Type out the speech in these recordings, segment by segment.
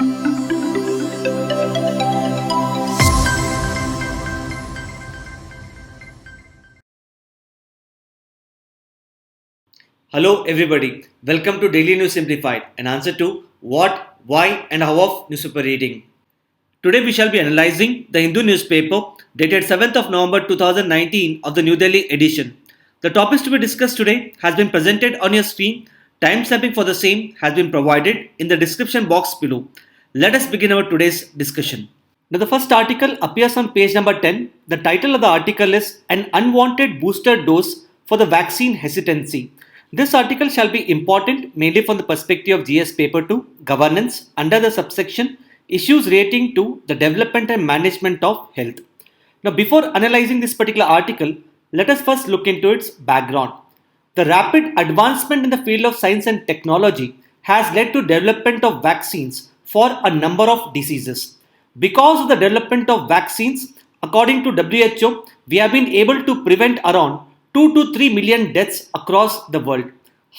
Hello everybody, welcome to Daily News Simplified, an answer to what, why and how of newspaper reading. Today we shall be analyzing the Hindu newspaper dated 7th of November 2019 of the New Delhi edition. The topics to be discussed today has been presented on your screen. Timestamping for the same has been provided in the description box below. Let us begin our today's discussion. Now the first article appears on page number 10. The title of the article is An Unwanted Booster Dose for the Vaccine Hesitancy. This article shall be important mainly from the perspective of GS Paper 2, Governance, under the subsection Issues relating to the Development and Management of Health. Now, before analyzing this particular article, let us first look into its background. The rapid advancement in the field of science and technology has led to development of vaccines for a number of diseases. Because of the development of vaccines, according to WHO, we have been able to prevent around 2 to 3 million deaths across the world.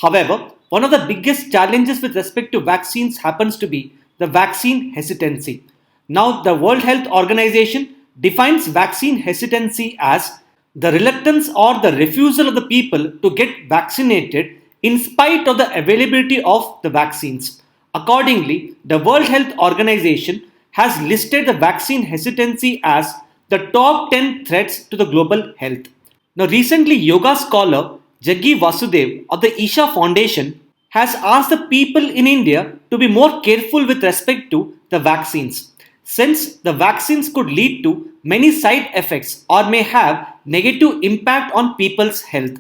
However, one of the biggest challenges with respect to vaccines happens to be the vaccine hesitancy. Now, the World Health Organization defines vaccine hesitancy as the reluctance or the refusal of the people to get vaccinated in spite of the availability of the vaccines. Accordingly, the World Health Organization has listed the vaccine hesitancy as the top 10 threats to the global health. Now, recently, yoga scholar Jaggi Vasudev of the Isha Foundation has asked the people in India to be more careful with respect to the vaccines, since the vaccines could lead to many side effects or may have negative impact on people's health.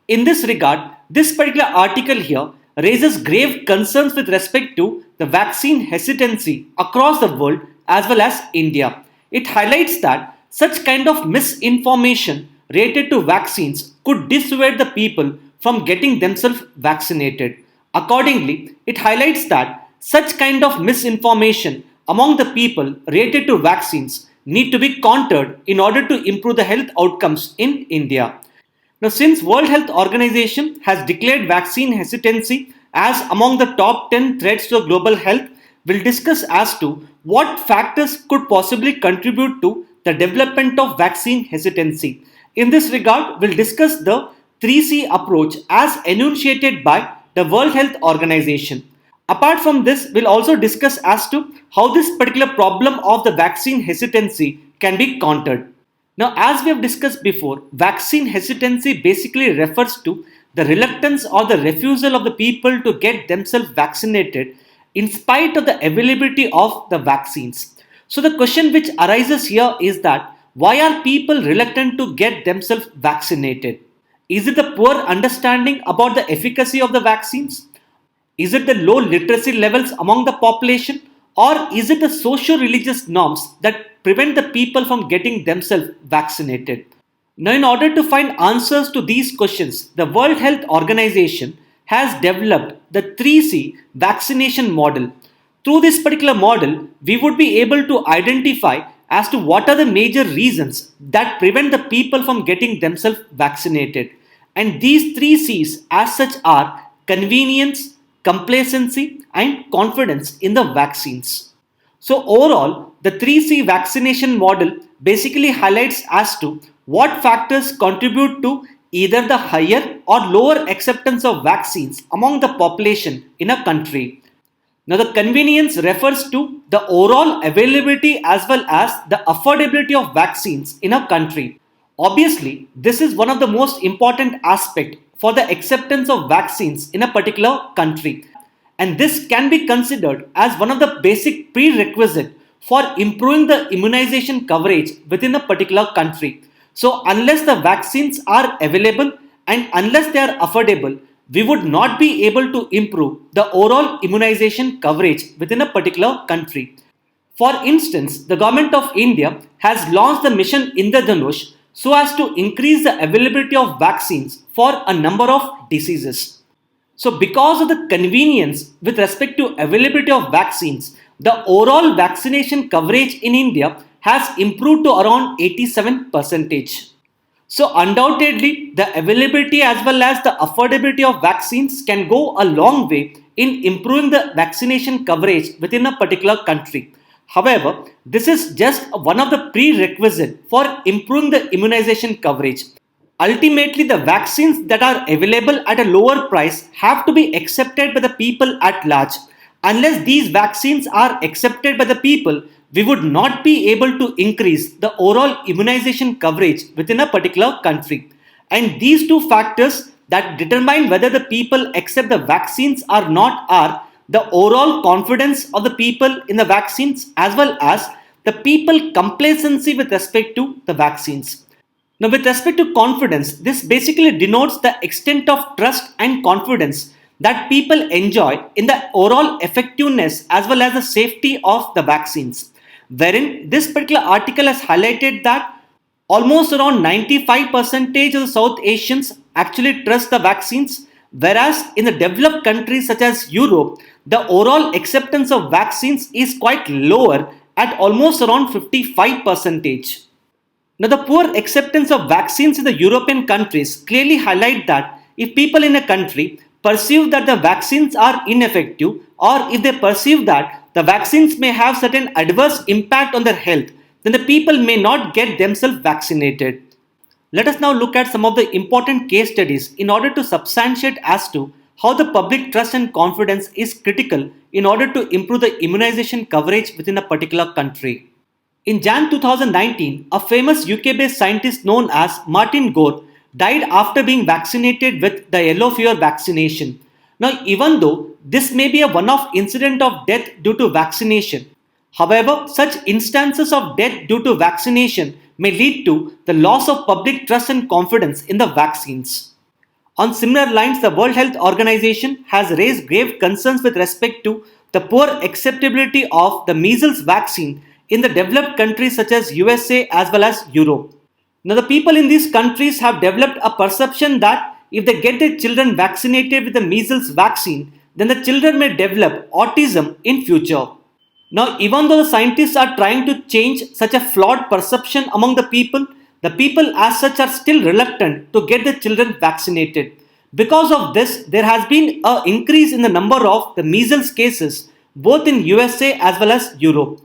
In this regard, this particular article here raises grave concerns with respect to the vaccine hesitancy across the world as well as India. It highlights that such kind of misinformation related to vaccines could dissuade the people from getting themselves vaccinated. Accordingly, it highlights that such kind of misinformation among the people related to vaccines need to be countered in order to improve the health outcomes in India. Now, since World Health Organization has declared vaccine hesitancy as among the top 10 threats to global health, we'll discuss as to what factors could possibly contribute to the development of vaccine hesitancy. In this regard, we'll discuss the 3C approach as enunciated by the World Health Organization. Apart from this, we'll also discuss as to how this particular problem of the vaccine hesitancy can be countered. Now, as we have discussed before, vaccine hesitancy basically refers to the reluctance or the refusal of the people to get themselves vaccinated in spite of the availability of the vaccines. So the question which arises here is that why are people reluctant to get themselves vaccinated? Is it the poor understanding about the efficacy of the vaccines? Is it the low literacy levels among the population? Or is it the socio-religious norms that prevent the people from getting themselves vaccinated? Now, in order to find answers to these questions, the World Health Organization has developed the 3C vaccination model. Through this particular model, we would be able to identify as to what are the major reasons that prevent the people from getting themselves vaccinated. And these 3Cs as such are convenience, complacency and confidence in the vaccines. So overall, the 3C vaccination model basically highlights as to what factors contribute to either the higher or lower acceptance of vaccines among the population in a country. Now, the convenience refers to the overall availability as well as the affordability of vaccines in a country. Obviously, this is one of the most important aspects for the acceptance of vaccines in a particular country. And this can be considered as one of the basic prerequisites for improving the immunization coverage within a particular country. So, unless the vaccines are available and unless they are affordable, we would not be able to improve the overall immunization coverage within a particular country. For instance, the government of India has launched the mission Indradhanush so as to increase the availability of vaccines for a number of diseases. So, because of the convenience with respect to availability of vaccines, the overall vaccination coverage in India has improved to around 87%. So undoubtedly, the availability as well as the affordability of vaccines can go a long way in improving the vaccination coverage within a particular country. However, this is just one of the prerequisites for improving the immunization coverage. Ultimately, the vaccines that are available at a lower price have to be accepted by the people at large. Unless these vaccines are accepted by the people, we would not be able to increase the overall immunization coverage within a particular country. And these two factors that determine whether the people accept the vaccines or not are the overall confidence of the people in the vaccines as well as the people complacency with respect to the vaccines. Now, with respect to confidence, this basically denotes the extent of trust and confidence that people enjoy in the overall effectiveness as well as the safety of the vaccines. Wherein this particular article has highlighted that almost around 95% of the South Asians actually trust the vaccines, whereas in the developed countries such as Europe, the overall acceptance of vaccines is quite lower at almost around 55%. Now, the poor acceptance of vaccines in the European countries clearly highlight that if people in a country perceive that the vaccines are ineffective or if they perceive that the vaccines may have certain adverse impact on their health, then the people may not get themselves vaccinated. Let us now look at some of the important case studies in order to substantiate as to how the public trust and confidence is critical in order to improve the immunization coverage within a particular country. In Jan 2019, a famous UK-based scientist known as Martin Gore died after being vaccinated with the yellow fever vaccination. Now, even though this may be a one-off incident of death due to vaccination, however, such instances of death due to vaccination may lead to the loss of public trust and confidence in the vaccines. On similar lines, the World Health Organization has raised grave concerns with respect to the poor acceptability of the measles vaccine in the developed countries such as USA as well as Europe. Now, the people in these countries have developed a perception that if they get their children vaccinated with the measles vaccine, then the children may develop autism in future. Now, even though the scientists are trying to change such a flawed perception among the people as such are still reluctant to get their children vaccinated. Because of this, there has been an increase in the number of the measles cases both in USA as well as Europe.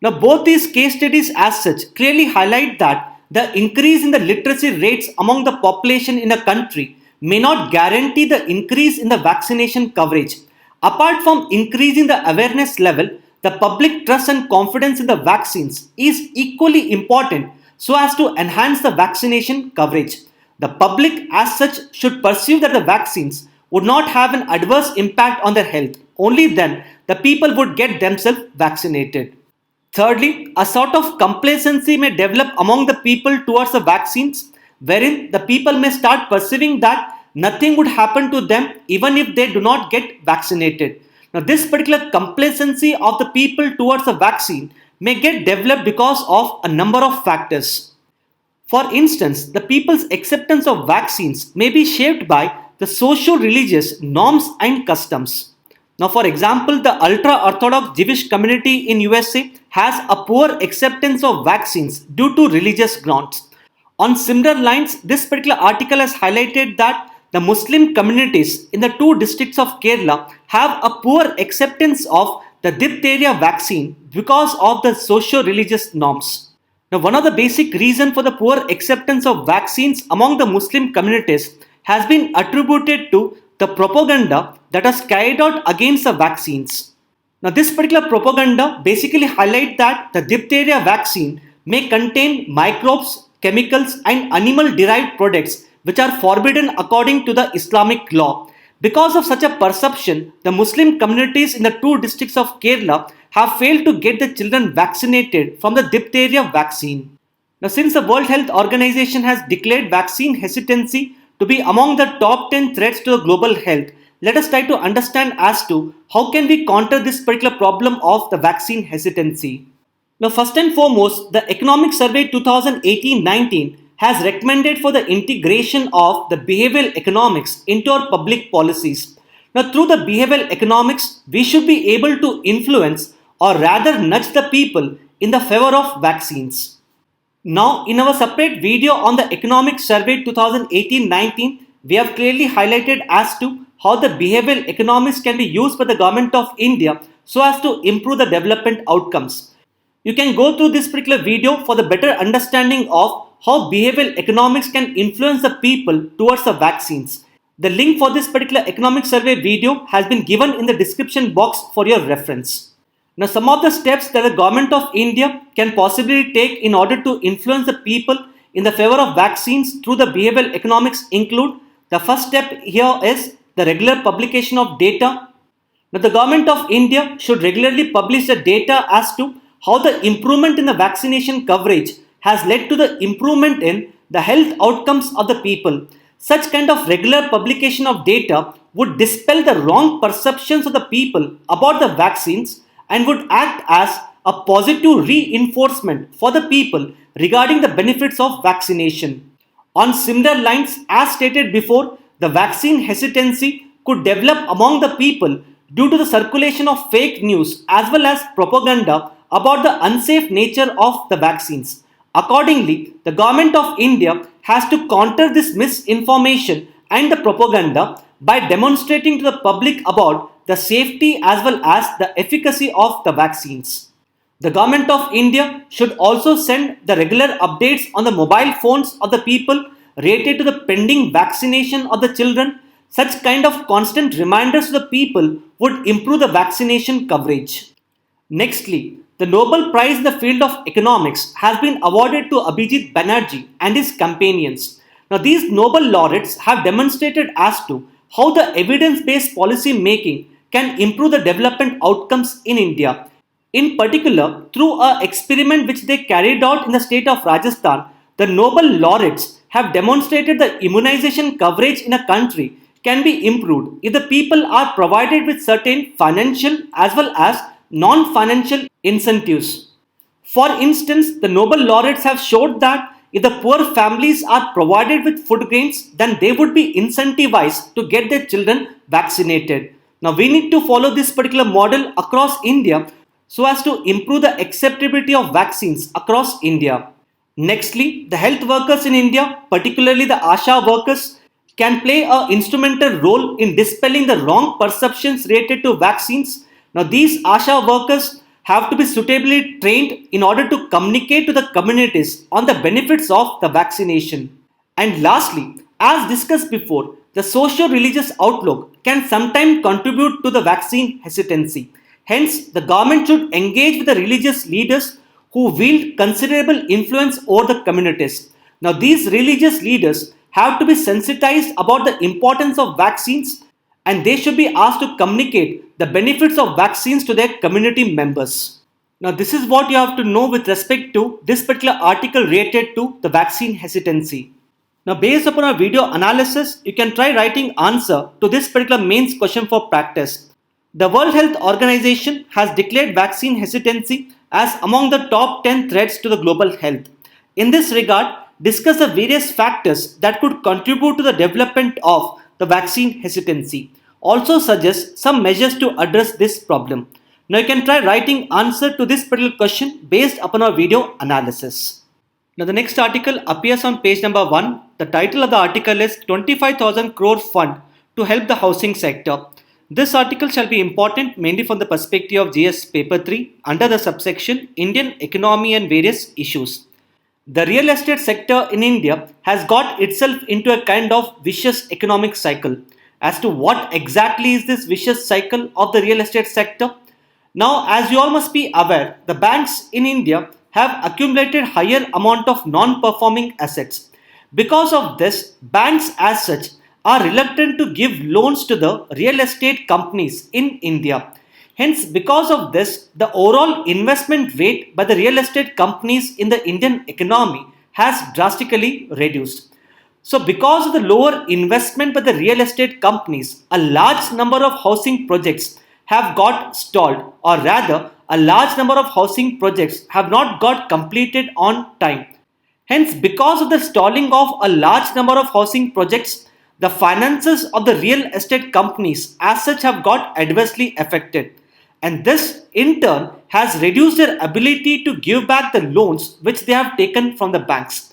Now, both these case studies as such clearly highlight that the increase in the literacy rates among the population in a country may not guarantee the increase in the vaccination coverage. Apart from increasing the awareness level, the public trust and confidence in the vaccines is equally important so as to enhance the vaccination coverage. The public as such should perceive that the vaccines would not have an adverse impact on their health. Only then the people would get themselves vaccinated. Thirdly, a sort of complacency may develop among the people towards the vaccines, wherein the people may start perceiving that nothing would happen to them even if they do not get vaccinated. Now, this particular complacency of the people towards the vaccine may get developed because of a number of factors. For instance, the people's acceptance of vaccines may be shaped by the socio-religious norms and customs. Now, for example, the ultra-Orthodox Jewish community in USA has a poor acceptance of vaccines due to religious grounds. On similar lines, this particular article has highlighted that the Muslim communities in the two districts of Kerala have a poor acceptance of the diphtheria vaccine because of the socio-religious norms. Now, one of the basic reasons for the poor acceptance of vaccines among the Muslim communities has been attributed to the propaganda that was carried out against the vaccines. Now, this particular propaganda basically highlights that the diphtheria vaccine may contain microbes, chemicals and animal-derived products which are forbidden according to the Islamic law. Because of such a perception, the Muslim communities in the two districts of Kerala have failed to get the children vaccinated from the diphtheria vaccine. Now, since the World Health Organization has declared vaccine hesitancy to be among the top 10 threats to global health, let us try to understand as to how can we counter this particular problem of the vaccine hesitancy. Now, first and foremost, the Economic Survey 2018-19 has recommended for the integration of the behavioral economics into our public policies. Now, through the behavioral economics, we should be able to influence or rather nudge the people in the favor of vaccines. Now, in our separate video on the Economic Survey 2018-19, we have clearly highlighted as to how the behavioral economics can be used by the government of India so as to improve the development outcomes. You can go through this particular video for the better understanding of how behavioral economics can influence the people towards the vaccines. The link for this particular economic survey video has been given in the description box for your reference. Now, some of the steps that the government of India can possibly take in order to influence the people in the favor of vaccines through the behavioral economics include: the first step here is the regular publication of data. Now, the government of India should regularly publish the data as to how the improvement in the vaccination coverage has led to the improvement in the health outcomes of the people. Such kind of regular publication of data would dispel the wrong perceptions of the people about the vaccines and would act as a positive reinforcement for the people regarding the benefits of vaccination. On similar lines, as stated before, the vaccine hesitancy could develop among the people due to the circulation of fake news as well as propaganda about the unsafe nature of the vaccines. Accordingly, the government of India has to counter this misinformation and the propaganda by demonstrating to the public about the safety as well as the efficacy of the vaccines. The government of India should also send the regular updates on the mobile phones of the people related to the pending vaccination of the children. Such kind of constant reminders to the people would improve the vaccination coverage. Nextly, the Nobel Prize in the field of economics has been awarded to Abhijit Banerjee and his companions. Now, these Nobel laureates have demonstrated as to how the evidence-based policy making can improve the development outcomes in India. In particular, through an experiment which they carried out in the state of Rajasthan, the Nobel laureates have demonstrated that immunization coverage in a country can be improved if the people are provided with certain financial as well as non-financial incentives. For instance, the Nobel laureates have showed that if the poor families are provided with food grains, then they would be incentivized to get their children vaccinated. Now, we need to follow this particular model across India so as to improve the acceptability of vaccines across India. Nextly, the health workers in India, particularly the ASHA workers, can play an instrumental role in dispelling the wrong perceptions related to vaccines. Now, these ASHA workers have to be suitably trained in order to communicate to the communities on the benefits of the vaccination. And lastly, as discussed before, the socio-religious outlook can sometimes contribute to the vaccine hesitancy. Hence, the government should engage with the religious leaders who wield considerable influence over the communities. Now, these religious leaders have to be sensitized about the importance of vaccines, and they should be asked to communicate the benefits of vaccines to their community members. Now, this is what you have to know with respect to this particular article related to the vaccine hesitancy. Now, based upon our video analysis, you can try writing answer to this particular mains question for practice. The World Health Organization has declared vaccine hesitancy as among the top 10 threats to the global health. In this regard, discuss the various factors that could contribute to the development of the vaccine hesitancy. Also suggest some measures to address this problem. Now you can try writing answer to this particular question based upon our video analysis. Now the next article appears on page number 1. The title of the article is 25,000 crore fund to help the housing sector. This article shall be important mainly from the perspective of GS paper 3 under the subsection Indian economy and various issues. The real estate sector in India has got itself into a kind of vicious economic cycle. As to what exactly is this vicious cycle of the real estate sector? Now, as you all must be aware, the banks in India have accumulated higher amount of non-performing assets. Because of this, banks as such are reluctant to give loans to the real estate companies in India. Hence, because of this, the overall investment rate by the real estate companies in the Indian economy has drastically reduced. So, because of the lower investment by the real estate companies, a large number of housing projects have got stalled, or rather, a large number of housing projects have not got completed on time. Hence, because of the stalling of a large number of housing projects, the finances of the real estate companies as such have got adversely affected. And this in turn has reduced their ability to give back the loans which they have taken from the banks.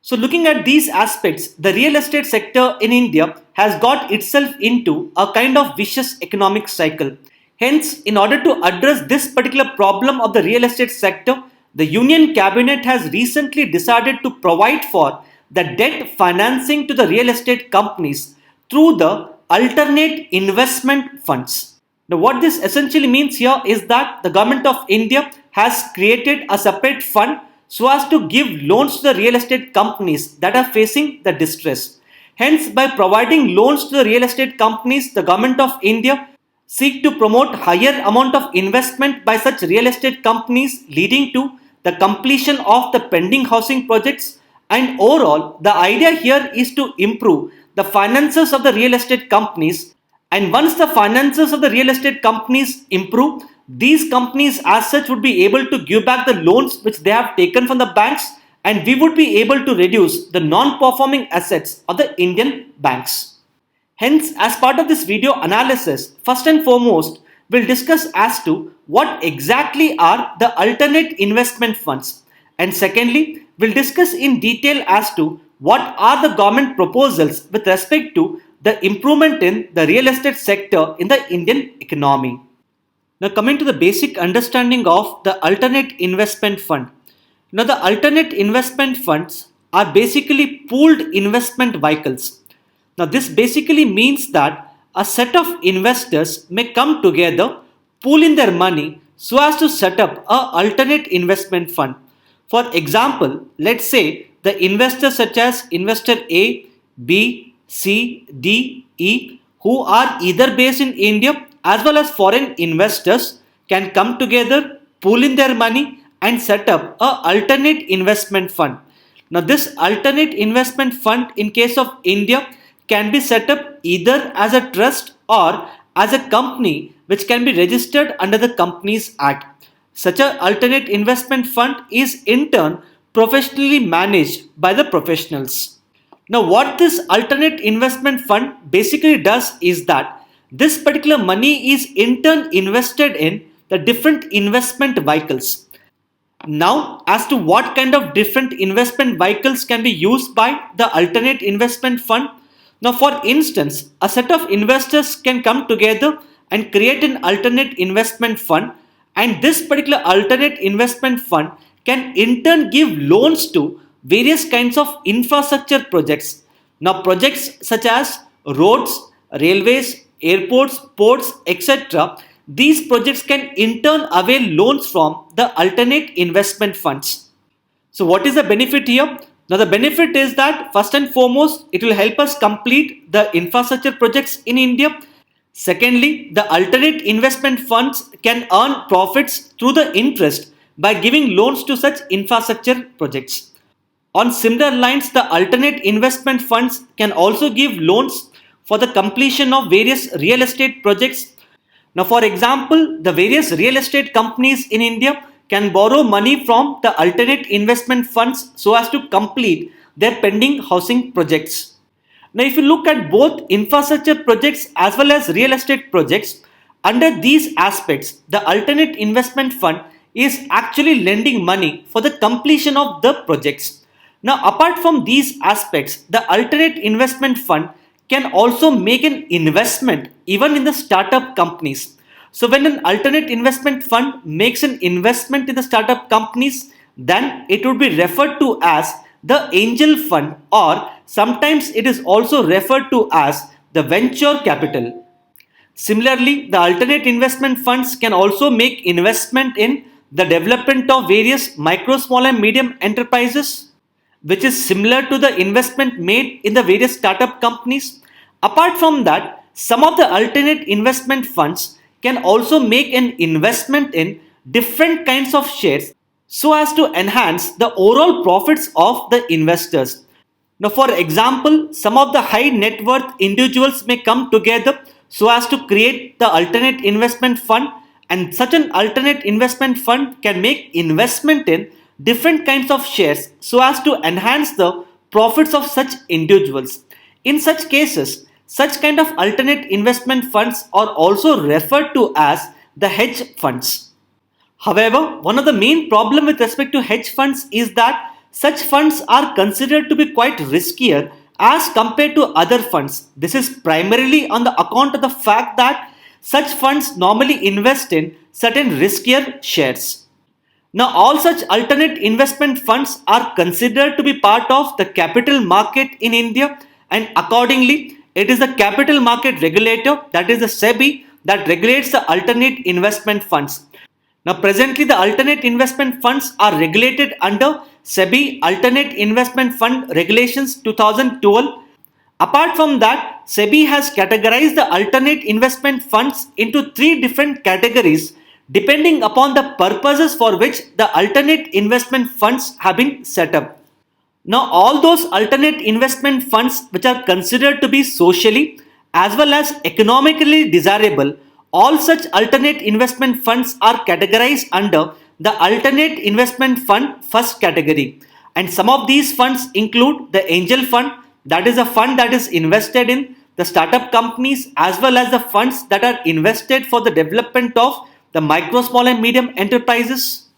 So looking at these aspects, the real estate sector in India has got itself into a kind of vicious economic cycle. Hence, in order to address this particular problem of the real estate sector, the Union Cabinet has recently decided to provide for the debt financing to the real estate companies through the alternate investment funds. Now, what this essentially means here is that the government of India has created a separate fund so as to give loans to the real estate companies that are facing the distress. Hence, by providing loans to the real estate companies, the government of India seek to promote higher amount of investment by such real estate companies, leading to the completion of the pending housing projects. And overall, the idea here is to improve the finances of the real estate companies. And once the finances of the real estate companies improve, these companies as such would be able to give back the loans which they have taken from the banks, and we would be able to reduce the non-performing assets of the Indian banks. Hence, as part of this video analysis, first and foremost, we'll discuss as to what exactly are the alternate investment funds. And secondly, we'll discuss in detail as to what are the government proposals with respect to the improvement in the real estate sector in the Indian economy. Now coming to the basic understanding of the alternate investment fund. Now the alternate investment funds are basically pooled investment vehicles. Now this basically means that a set of investors may come together, pool in their money so as to set up an alternate investment fund. For example, let's say the investors such as investor A, B, C, D, E, who are either based in India as well as foreign investors, can come together, pool in their money and set up an alternate investment fund. Now this alternate investment fund in case of India can be set up either as a trust or as a company which can be registered under the Companies Act. Such an alternate investment fund is in turn professionally managed by the professionals. Now what this alternate investment fund basically does is that this particular money is in turn invested in the different investment vehicles. Now, as to what kind of different investment vehicles can be used by the alternate investment fund. Now, for instance, a set of investors can come together and create an alternate investment fund, and this particular alternate investment fund can in turn give loans to various kinds of infrastructure projects. Now, projects such as roads, railways, airports, ports, etc. These projects can in turn avail loans from the alternate investment funds. So what is the benefit here? Now the benefit is that first and foremost, it will help us complete the infrastructure projects in India. Secondly, the alternate investment funds can earn profits through the interest by giving loans to such infrastructure projects. On similar lines, the alternate investment funds can also give loans for the completion of various real estate projects. Now, for example, the various real estate companies in India can borrow money from the alternate investment funds so as to complete their pending housing projects. Now, if you look at both infrastructure projects as well as real estate projects, under these aspects, the alternate investment fund is actually lending money for the completion of the projects. Now, apart from these aspects, the alternate investment fund can also make an investment even in the startup companies. So when an alternate investment fund makes an investment in the startup companies, then it would be referred to as the angel fund, or sometimes it is also referred to as the venture capital. Similarly, the alternate investment funds can also make investment in the development of various micro, small and medium enterprises, which is similar to the investment made in the various startup companies. Apart from that, some of the alternate investment funds can also make an investment in different kinds of shares so as to enhance the overall profits of the investors. Now, for example, some of the high net worth individuals may come together so as to create the alternate investment fund, and such an alternate investment fund can make investment in different kinds of shares so as to enhance the profits of such individuals. In such cases, such kind of alternate investment funds are also referred to as the hedge funds. However, one of the main problem with respect to hedge funds is that such funds are considered to be quite riskier as compared to other funds. This is primarily on the account of the fact that such funds normally invest in certain riskier shares. Now, all such alternate investment funds are considered to be part of the capital market in India, and accordingly, it is the capital market regulator, that is the SEBI, that regulates the alternate investment funds. Now, presently, the alternate investment funds are regulated under SEBI Alternate Investment Fund Regulations 2012. Apart from that, SEBI has categorized the alternate investment funds into three different categories depending upon the purposes for which the alternate investment funds have been set up. Now, all those alternate investment funds which are considered to be socially as well as economically desirable, all such alternate investment funds are categorized under the alternate investment fund first category. And some of these funds include the angel fund, that is a fund that is invested in the startup companies as well as the funds that are invested for the development of the micro, small and medium enterprises.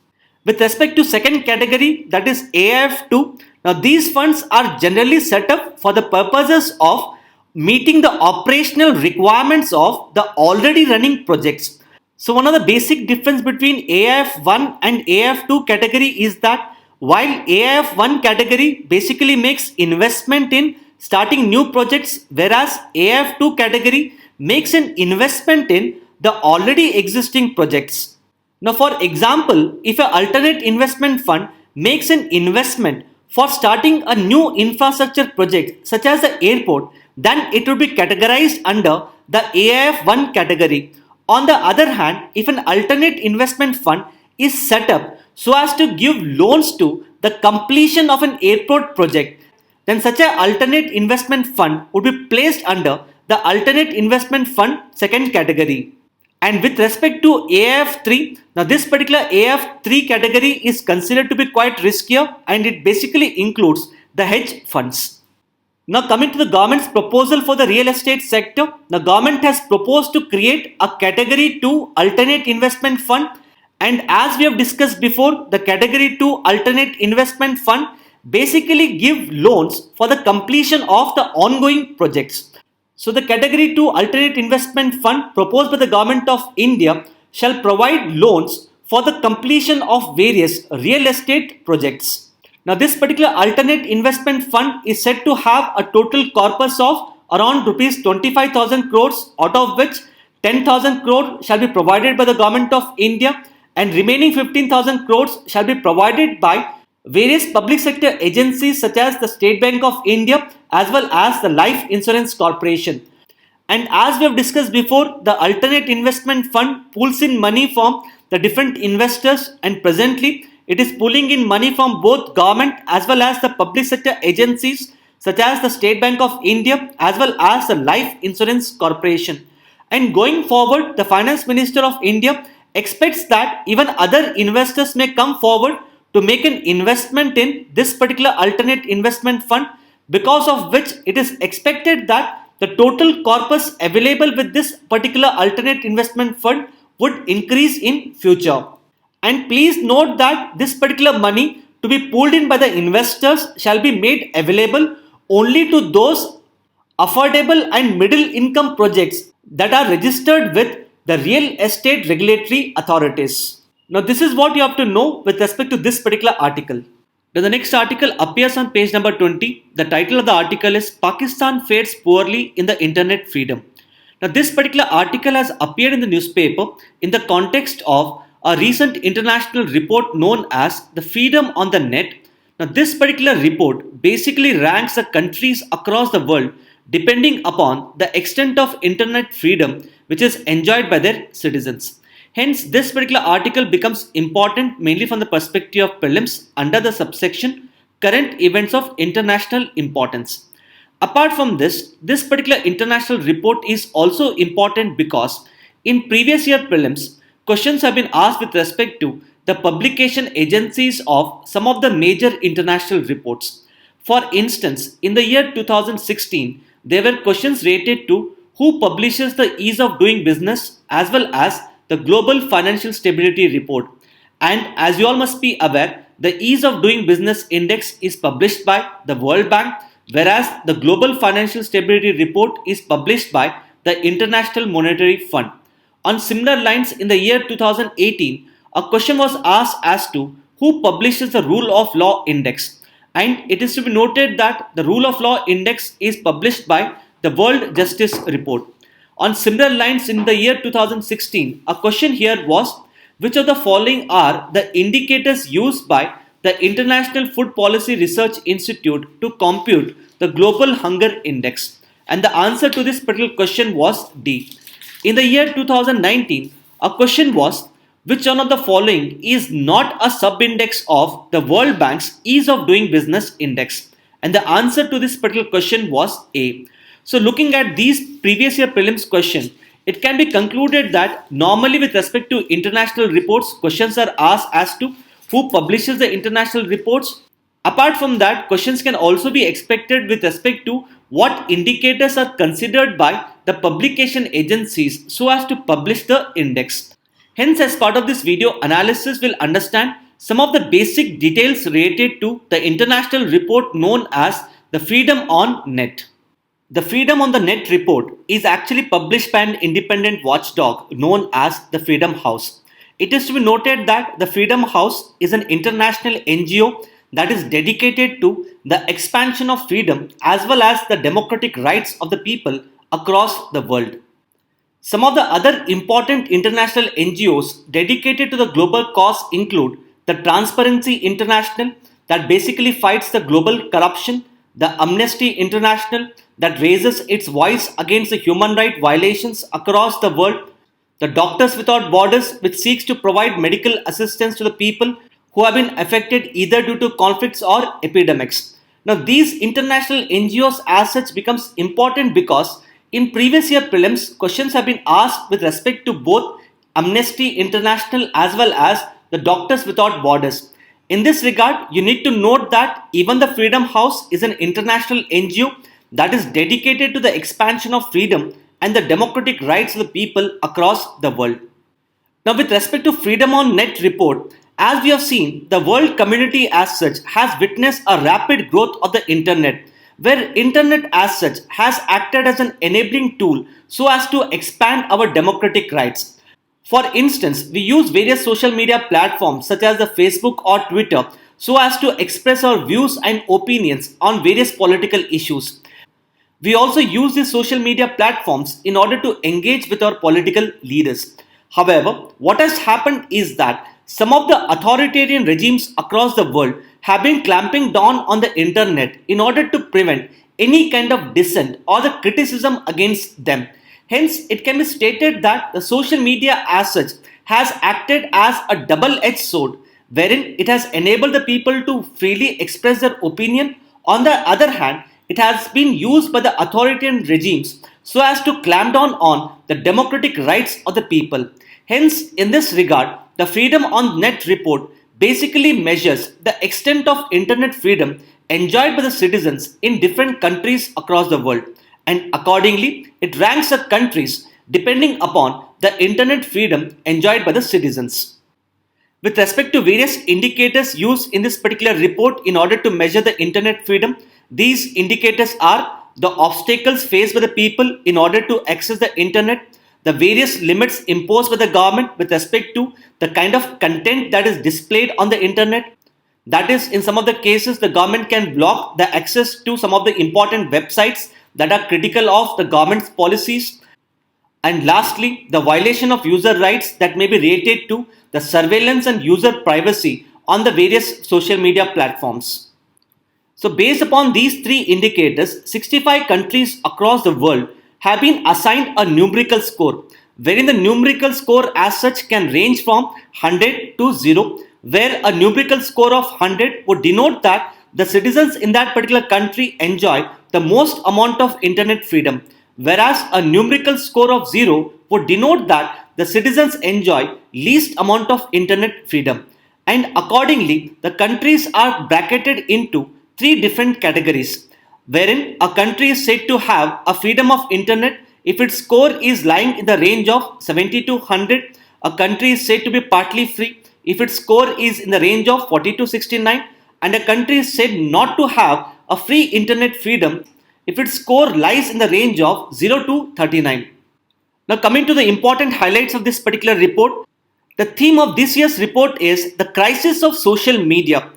With respect to second category, that is AIF2, now these funds are generally set up for the purposes of meeting the operational requirements of the already running projects. So one of the basic difference between AIF1 and AIF2 category is that while AIF1 category basically makes investment in starting new projects, whereas AIF2 category makes an investment in the already existing projects. Now, for example, if an alternate investment fund makes an investment for starting a new infrastructure project such as the airport, then it will be categorized under the AIF1 category. On the other hand, if an alternate investment fund is set up so as to give loans to the completion of an airport project, then such an alternate investment fund would be placed under the alternate investment fund second category. And with respect to AIF3, now this particular AIF3 category is considered to be quite riskier and it basically includes the hedge funds. Now coming to the government's proposal for the real estate sector, the government has proposed to create a category 2 alternate investment fund, and as we have discussed before, the category 2 alternate investment fund basically give loans for the completion of the ongoing projects. So the category 2 alternate investment fund proposed by the government of India shall provide loans for the completion of various real estate projects. Now this particular alternate investment fund is said to have a total corpus of around rupees 25,000 crores, out of which 10,000 crores shall be provided by the government of India and remaining 15,000 crores shall be provided by various public sector agencies such as the State Bank of India as well as the Life Insurance Corporation. And as we have discussed before, the alternate investment fund pulls in money from the different investors, and presently it is pulling in money from both government as well as the public sector agencies such as the State Bank of India as well as the Life Insurance Corporation. And going forward, the Finance Minister of India expects that even other investors may come forward to make an investment in this particular alternate investment fund, because of which it is expected that the total corpus available with this particular alternate investment fund would increase in future. And please note that this particular money to be pulled in by the investors shall be made available only to those affordable and middle income projects that are registered with the real estate regulatory authorities. Now this is what you have to know with respect to this particular article. Now the next article appears on page number 20. The title of the article is Pakistan Fares Poorly in the Internet Freedom. Now this particular article has appeared in the newspaper in the context of a recent international report known as the Freedom on the Net. Now this particular report basically ranks the countries across the world depending upon the extent of internet freedom which is enjoyed by their citizens. Hence, this particular article becomes important mainly from the perspective of prelims under the subsection Current Events of International Importance. Apart from this, this particular international report is also important because in previous year prelims, questions have been asked with respect to the publication agencies of some of the major international reports. For instance, in the year 2016, there were questions related to who publishes the ease of doing business as well as the Global Financial Stability Report. And as you all must be aware, the Ease of Doing Business Index is published by the World Bank, whereas the Global Financial Stability Report is published by the International Monetary Fund. On similar lines, in the year 2018, a question was asked as to who publishes the Rule of Law Index, and it is to be noted that the Rule of Law Index is published by the World Justice Report. On similar lines, in the year 2016, a question here was which of the following are the indicators used by the International Food Policy Research Institute to compute the Global Hunger Index? And the answer to this particular question was D. In the year 2019, a question was which one of the following is not a sub-index of the World Bank's Ease of Doing Business Index? And the answer to this particular question was A. So looking at these previous year prelims questions, it can be concluded that normally with respect to international reports, questions are asked as to who publishes the international reports. Apart from that, questions can also be expected with respect to what indicators are considered by the publication agencies so as to publish the index. Hence, as part of this video analysis, we'll understand some of the basic details related to the international report known as the Freedom on Net. The Freedom on the Net report is actually published by an independent watchdog known as the Freedom House. It is to be noted that the Freedom House is an international NGO that is dedicated to the expansion of freedom as well as the democratic rights of the people across the world. Some of the other important international NGOs dedicated to the global cause include the Transparency International, that basically fights the global corruption, the Amnesty International, that raises its voice against the human rights violations across the world, the Doctors Without Borders, which seeks to provide medical assistance to the people who have been affected either due to conflicts or epidemics. Now, these international NGOs as such becomes important because in previous year prelims, questions have been asked with respect to both Amnesty International as well as the Doctors Without Borders. In this regard, you need to note that even the Freedom House is an international NGO that is dedicated to the expansion of freedom and the democratic rights of the people across the world. Now, with respect to Freedom on Net report, as we have seen, the world community as such has witnessed a rapid growth of the internet, where internet as such has acted as an enabling tool so as to expand our democratic rights. For instance, we use various social media platforms such as the Facebook or Twitter so as to express our views and opinions on various political issues. We also use these social media platforms in order to engage with our political leaders. However, what has happened is that some of the authoritarian regimes across the world have been clamping down on the internet in order to prevent any kind of dissent or the criticism against them. Hence, it can be stated that the social media as such has acted as a double-edged sword, wherein it has enabled the people to freely express their opinion. On the other hand, it has been used by the authoritarian regimes so as to clamp down on the democratic rights of the people. Hence, in this regard, the Freedom on Net report basically measures the extent of internet freedom enjoyed by the citizens in different countries across the world, and accordingly, it ranks the countries depending upon the internet freedom enjoyed by the citizens. With respect to various indicators used in this particular report in order to measure the internet freedom, these indicators are the obstacles faced by the people in order to access the internet, the various limits imposed by the government with respect to the kind of content that is displayed on the internet. That is, in some of the cases, the government can block the access to some of the important websites that are critical of the government's policies. And lastly, the violation of user rights that may be related to the surveillance and user privacy on the various social media platforms. So based upon these three indicators, 65 countries across the world have been assigned a numerical score, wherein the numerical score as such can range from 100 to 0, where a numerical score of 100 would denote that the citizens in that particular country enjoy the most amount of internet freedom, whereas a numerical score of 0 would denote that the citizens enjoy least amount of internet freedom. And accordingly, the countries are bracketed into three different categories, wherein a country is said to have a freedom of internet if its score is lying in the range of 70 to 100. A country is said to be partly free if its score is in the range of 40 to 69, and a country is said not to have a free internet freedom if its score lies in the range of 0 to 39. Now, coming to the important highlights of this particular report, the theme of this year's report is the crisis of social media.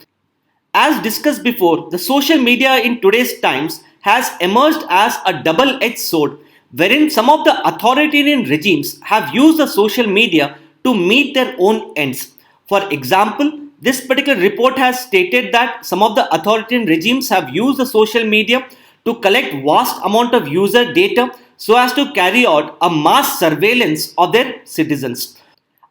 As discussed before, the social media in today's times has emerged as a double-edged sword, wherein some of the authoritarian regimes have used the social media to meet their own ends. For example, this particular report has stated that some of the authoritarian regimes have used the social media to collect vast amount of user data so as to carry out a mass surveillance of their citizens.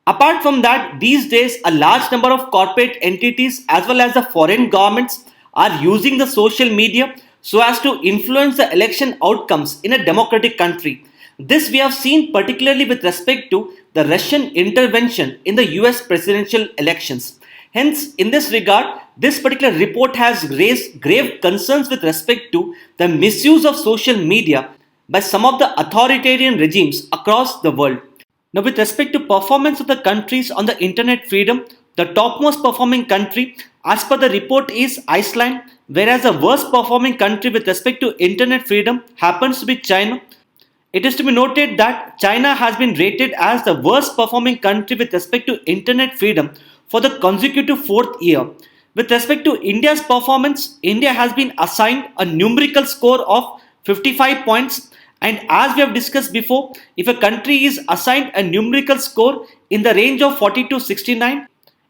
Apart from that, these days a large number of corporate entities as well as the foreign governments are using the social media so as to influence the election outcomes in a democratic country. This we have seen particularly with respect to the Russian intervention in the US presidential elections. Hence, in this regard, this particular report has raised grave concerns with respect to the misuse of social media by some of the authoritarian regimes across the world. Now, with respect to performance of the countries on the internet freedom, the topmost performing country as per the report is Iceland, whereas the worst performing country with respect to internet freedom happens to be China. It is to be noted that China has been rated as the worst performing country with respect to internet freedom for the consecutive fourth year. With respect to India's performance, India has been assigned a numerical score of 55 points. And as we have discussed before, if a country is assigned a numerical score in the range of 40 to 69,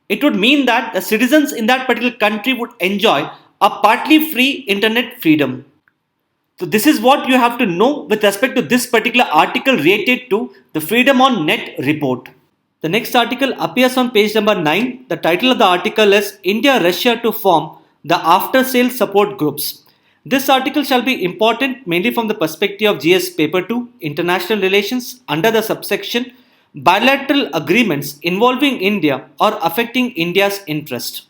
it would mean that the citizens in that particular country would enjoy a partly free internet freedom. So this is what you have to know with respect to this particular article related to the Freedom on Net report. The next article appears on page number 9. The title of the article is India-Russia to form the after-sale support groups. This article shall be important mainly from the perspective of GS Paper 2, International Relations, under the subsection Bilateral Agreements involving India or affecting India's interest.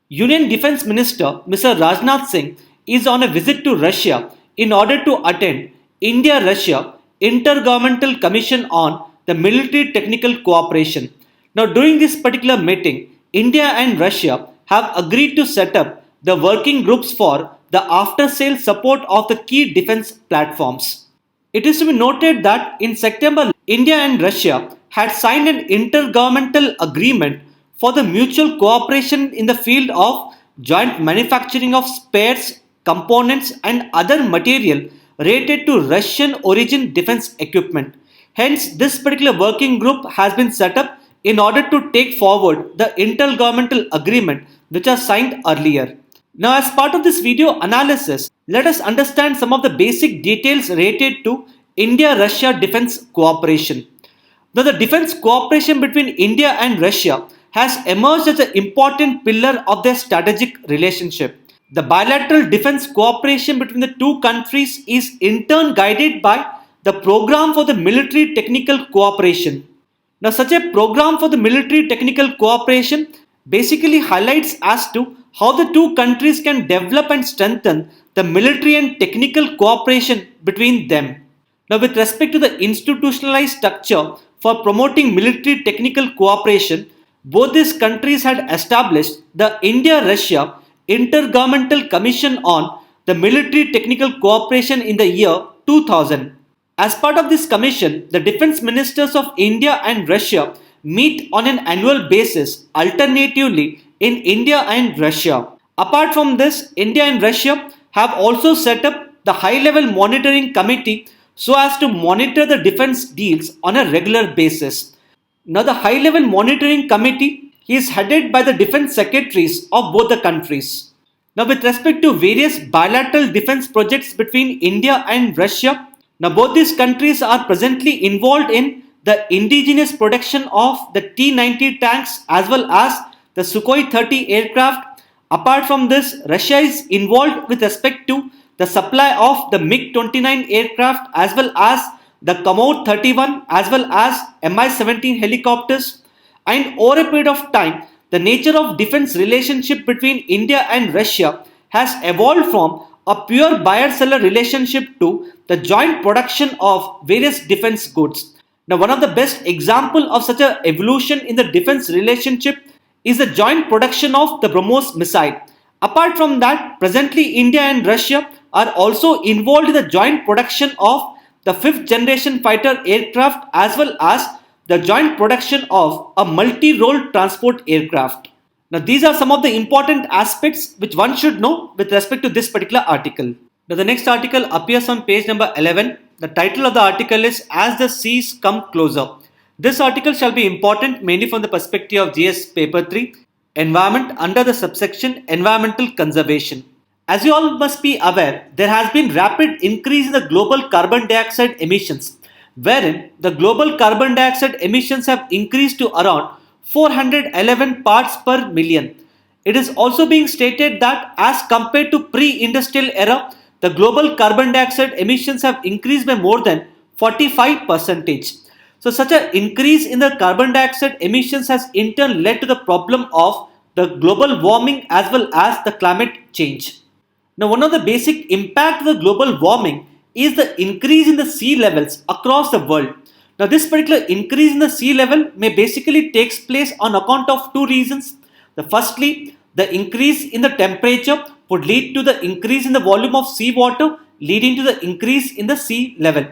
Union Defence Minister Mr. Rajnath Singh is on a visit to Russia in order to attend India-Russia Intergovernmental Commission on the Military Technical Cooperation. Now, during this particular meeting, India and Russia have agreed to set up the working groups for the after-sale support of the key defense platforms. It is to be noted that in September, India and Russia had signed an intergovernmental agreement for the mutual cooperation in the field of joint manufacturing of spares, components and other material related to Russian origin defense equipment. Hence, this particular working group has been set up in order to take forward the intergovernmental agreement which was signed earlier. Now, as part of this video analysis, let us understand some of the basic details related to India-Russia defense cooperation. Now, the defense cooperation between India and Russia has emerged as an important pillar of their strategic relationship. The bilateral defense cooperation between the two countries is in turn guided by the Program for the Military Technical Cooperation. Now, such a program for the military technical cooperation basically highlights as to how the two countries can develop and strengthen the military and technical cooperation between them. Now, with respect to the institutionalized structure for promoting military technical cooperation, both these countries had established the India-Russia Intergovernmental Commission on the Military Technical Cooperation in the year 2000. As part of this commission, the defense ministers of India and Russia meet on an annual basis alternatively in India and Russia. Apart from this, India and Russia have also set up the high-level monitoring committee so as to monitor the defense deals on a regular basis. Now, the high-level monitoring committee is headed by the defense secretaries of both the countries. Now, with respect to various bilateral defense projects between India and Russia, now both these countries are presently involved in the indigenous production of the T-90 tanks as well as the Sukhoi 30 aircraft. Apart from this, Russia is involved with respect to the supply of the MiG-29 aircraft as well as the Kamor 31 as well as Mi-17 helicopters. And over a period of time, the nature of defense relationship between India and Russia has evolved from a pure buyer-seller relationship to the joint production of various defense goods. Now, one of the best example of such an evolution in the defense relationship is the joint production of the BrahMos missile. Apart from that, presently India and Russia are also involved in the joint production of the 5th generation fighter aircraft as well as the joint production of a multi-role transport aircraft. Now these are some of the important aspects which one should know with respect to this particular article. Now the next article appears on page number 11. The title of the article is As the Seas Come Closer. This article shall be important mainly from the perspective of GS paper 3, Environment under the subsection Environmental Conservation. As you all must be aware, there has been rapid increase in the global carbon dioxide emissions, wherein the global carbon dioxide emissions have increased to around 411 parts per million. It is also being stated that as compared to pre-industrial era, the global carbon dioxide emissions have increased by more than 45%. So such an increase in the carbon dioxide emissions has in turn led to the problem of the global warming as well as the climate change. Now one of the basic impact of the global warming is the increase in the sea levels across the world. Now this particular increase in the sea level may basically takes place on account of two reasons. Firstly, the increase in the temperature would lead to the increase in the volume of seawater, leading to the increase in the sea level.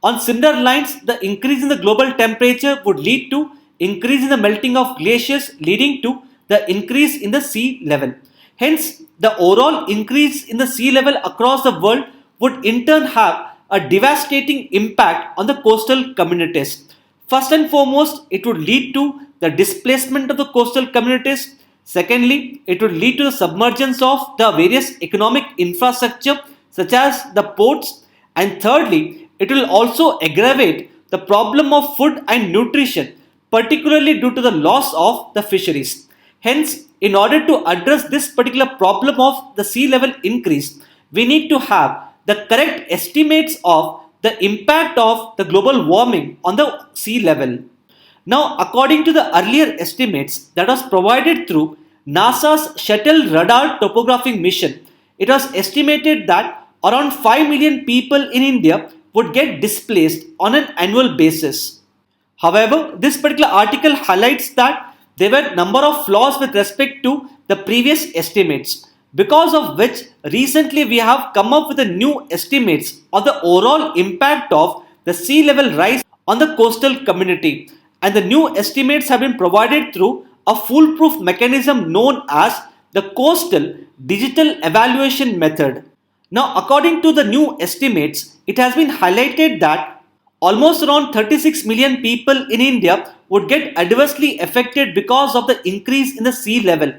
On similar lines, the increase in the global temperature would lead to increase in the melting of glaciers, leading to the increase in the sea level. Hence, the overall increase in the sea level across the world would in turn have a devastating impact on the coastal communities. First and foremost, it would lead to the displacement of the coastal communities. Secondly, it would lead to the submergence of the various economic infrastructure such as the ports. And thirdly, it will also aggravate the problem of food and nutrition, particularly due to the loss of the fisheries. Hence, in order to address this particular problem of the sea level increase, we need to have the correct estimates of the impact of the global warming on the sea level. Now, according to the earlier estimates that was provided through NASA's Shuttle Radar Topographic Mission, it was estimated that around 5 million people in India would get displaced on an annual basis. However, this particular article highlights that there were a number of flaws with respect to the previous estimates, because of which recently we have come up with the new estimates of the overall impact of the sea level rise on the coastal community, and the new estimates have been provided through a foolproof mechanism known as the Coastal Digital Evaluation Method. Now, according to the new estimates, it has been highlighted that almost around 36 million people in India would get adversely affected because of the increase in the sea level.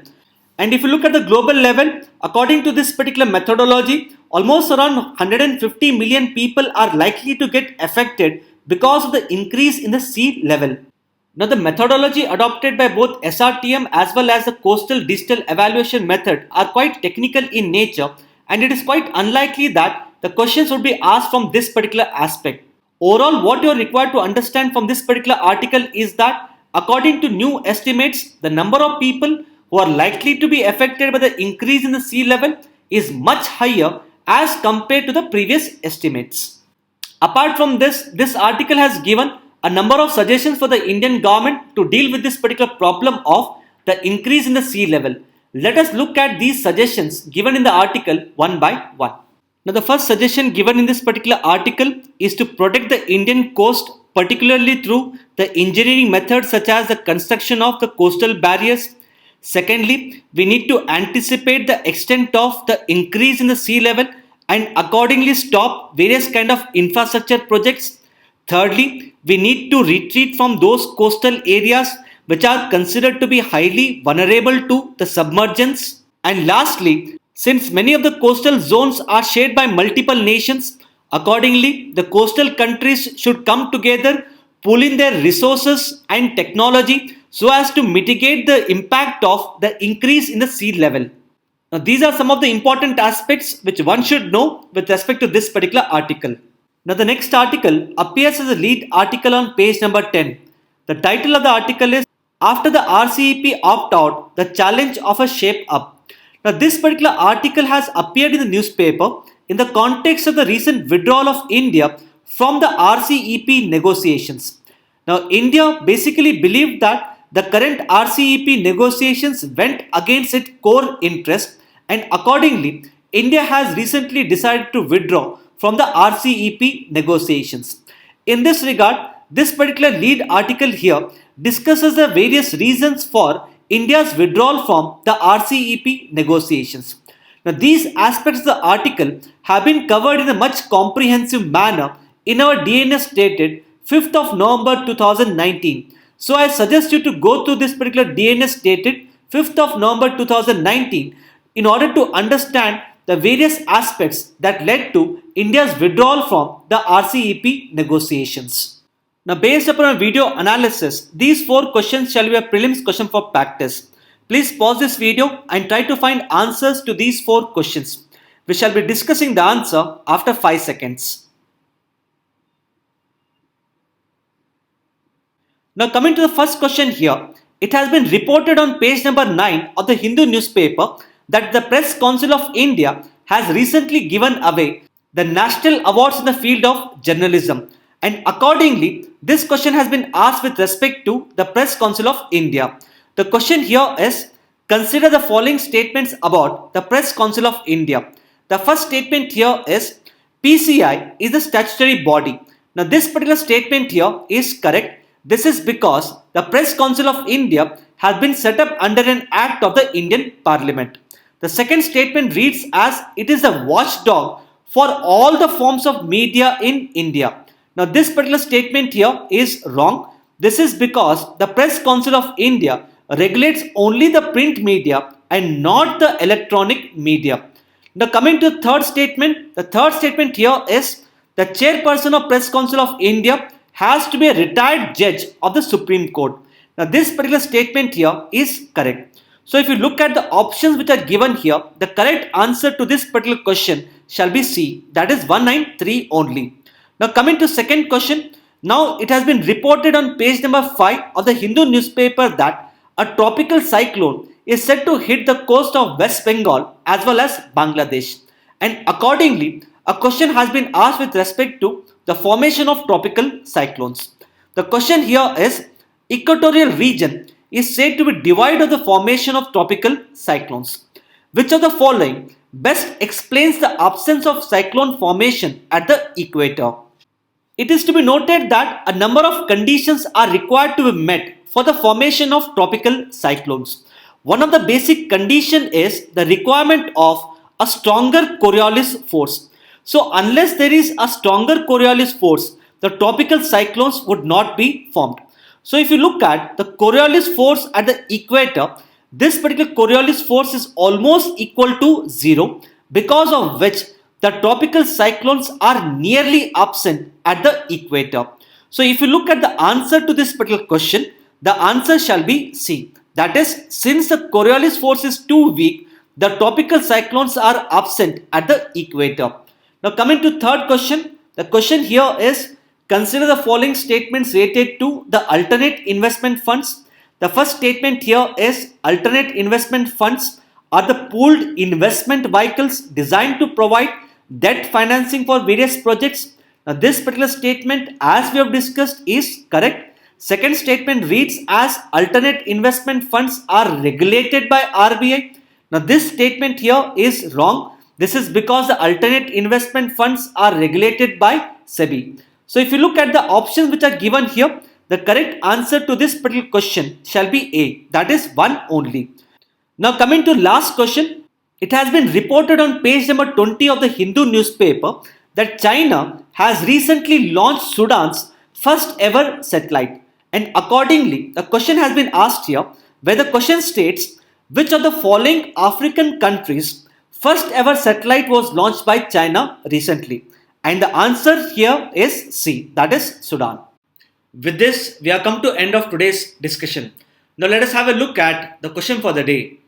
And if you look at the global level, according to this particular methodology, almost around 150 million people are likely to get affected because of the increase in the sea level. Now, the methodology adopted by both SRTM as well as the Coastal Digital Evaluation Method are quite technical in nature, and it is quite unlikely that the questions would be asked from this particular aspect. Overall, what you are required to understand from this particular article is that according to new estimates, the number of people who are likely to be affected by the increase in the sea level is much higher as compared to the previous estimates. Apart from this, this article has given a number of suggestions for the Indian government to deal with this particular problem of the increase in the sea level. Let us look at these suggestions given in the article one by one. Now, the first suggestion given in this particular article is to protect the Indian coast, particularly through the engineering methods such as the construction of the coastal barriers. Secondly, we need to anticipate the extent of the increase in the sea level and accordingly stop various kind of infrastructure projects. Thirdly, we need to retreat from those coastal areas which are considered to be highly vulnerable to the submergence. And lastly, since many of the coastal zones are shared by multiple nations, accordingly, the coastal countries should come together, pool in their resources and technology so as to mitigate the impact of the increase in the sea level. Now, these are some of the important aspects which one should know with respect to this particular article. Now, the next article appears as a lead article on page number 10. The title of the article is After the RCEP Opt-out, the Challenge of a Shape Up. Now, this particular article has appeared in the newspaper in the context of the recent withdrawal of India from the RCEP negotiations. Now, India basically believed that the current RCEP negotiations went against its core interest, and accordingly, India has recently decided to withdraw from the RCEP negotiations. In this regard, this particular lead article here discusses the various reasons for India's withdrawal from the RCEP negotiations. Now, these aspects of the article have been covered in a much comprehensive manner in our DNS dated 5th of November 2019. So, I suggest you to go through this particular DNS dated 5th of November 2019 in order to understand the various aspects that led to India's withdrawal from the RCEP negotiations. Now, based upon a video analysis, these 4 questions shall be a prelims question for practice. Please pause this video and try to find answers to these 4 questions. We shall be discussing the answer after 5 seconds. Now, coming to the first question here, it has been reported on page number 9 of the Hindu newspaper that the Press Council of India has recently given away the national awards in the field of journalism, and accordingly this question has been asked with respect to the Press Council of India. The question here is, consider the following statements about the Press Council of India. The first statement here is, PCI is the statutory body. Now, this particular statement here is correct. This is because the Press Council of India has been set up under an act of the Indian Parliament. The second statement reads as, it is a watchdog for all the forms of media in India. Now, this particular statement here is wrong. This is because the Press Council of India regulates only the print media and not the electronic media. Now, coming to the third statement, the third statement here is, the chairperson of Press Council of India has to be a retired judge of the Supreme Court. Now, this particular statement here is correct. So, if you look at the options which are given here, the correct answer to this particular question shall be C, that is 193 only. Now, coming to second question, now it has been reported on page number 5 of the Hindu newspaper that a tropical cyclone is said to hit the coast of West Bengal as well as Bangladesh, and accordingly a question has been asked with respect to the formation of tropical cyclones. The question here is, equatorial region is said to be devoid of the formation of tropical cyclones. Which of the following best explains the absence of cyclone formation at the equator? It is to be noted that a number of conditions are required to be met for the formation of tropical cyclones. One of the basic conditions is the requirement of a stronger Coriolis force. So, unless there is a stronger Coriolis force, the tropical cyclones would not be formed. So, if you look at the Coriolis force at the equator, this particular Coriolis force is almost equal to 0, because of which the tropical cyclones are nearly absent at the equator. So, if you look at the answer to this particular question, the answer shall be C. That is, since the Coriolis force is too weak, the tropical cyclones are absent at the equator. Now, coming to third question, the question here is, consider the following statements related to the alternate investment funds. The first statement here is, alternate investment funds are the pooled investment vehicles designed to provide debt financing for various projects. Now, this particular statement, as we have discussed, is correct. Second statement reads as, alternate investment funds are regulated by RBI. Now, this statement here is wrong. This is because the alternate investment funds are regulated by SEBI. So, if you look at the options which are given here, the correct answer to this particular question shall be A, that is 1 only. Now, coming to last question, it has been reported on page number 20 of the Hindu newspaper that China has recently launched Sudan's first ever satellite, and accordingly the question has been asked here, where the question states, which of the following African countries first ever satellite was launched by China recently? And the answer here is C, that is Sudan. With this, we have come to end of today's discussion. Now let us have a look at the question for the day.